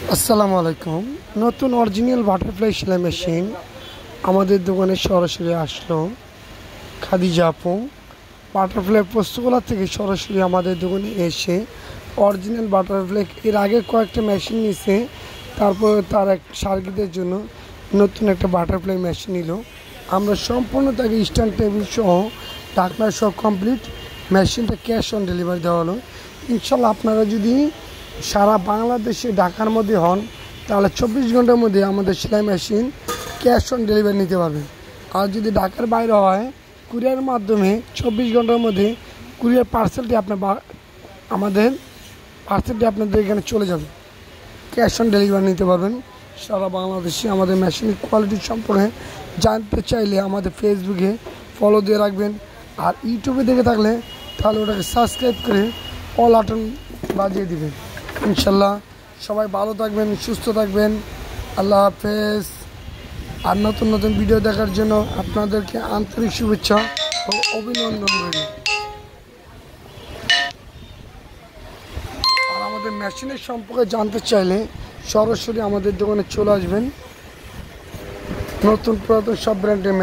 আসসালামু আলাইকুম। নতুন অরিজিনাল বাটারফ্লাই সেলাই মেশিন আমাদের দোকানে সরাসরি আসলো। খাদিজা আপু বাটারফ্লাই পোস্তগোলা থেকে সরাসরি আমাদের দোকানে এসে অরিজিনাল বাটারফ্লাই এর আগে কয়েকটা মেশিন নিছে, তারপরে তার এক সার্কিটের জন্য নতুন একটা বাটারফ্লাই মেশিন নিল। আমরা সম্পূর্ণ তাকে স্ট্যান্ড টেবিল সহ ঢাকনা সহ কমপ্লিট মেশিনটা ক্যাশ অন ডেলিভারি দেওয়া হলো। ইনশাল্লাহ আপনারা যদি সারা বাংলাদেশে ঢাকার মধ্যে হন তাহলে 24 ঘন্টার মধ্যে আমাদের সেলাই মেশিন ক্যাশ অন ডেলিভারি নিতে পারবেন। আর যদি ঢাকার বাইরে হয় কুরিয়ার মাধ্যমে 24 ঘন্টার মধ্যে কুরিয়ার পার্সেলটি আমাদের পার্সেলটি আপনাদের এখানে চলে যাবে। ক্যাশ অন ডেলিভারি নিতে পারবেন সারা বাংলাদেশে। আমাদের মেশিনের কোয়ালিটি সম্পর্কে জানতে চাইলে আমাদের ফেসবুকে ফলো দিয়ে রাখবেন, আর ইউটিউবে দেখে থাকলে তাহলে ওটাকে সাবস্ক্রাইব করে অল বাটন বাজিয়ে দিবেন। ইনশাল্লাহ সবাই ভালো থাকবেন, সুস্থ থাকবেন। আল্লাহ হাফেজ। আর নতুন নতুন ভিডিও দেখার জন্য আপনাদেরকে আন্তরিক শুভেচ্ছা ও অভিনন্দন রইল। আর আমাদের মেশিনের সম্পর্কে জানতে চাইলে সরাসরি আমাদের দোকানে চলে আসবেন। নতুন পুরাতন সব ব্র্যান্ডের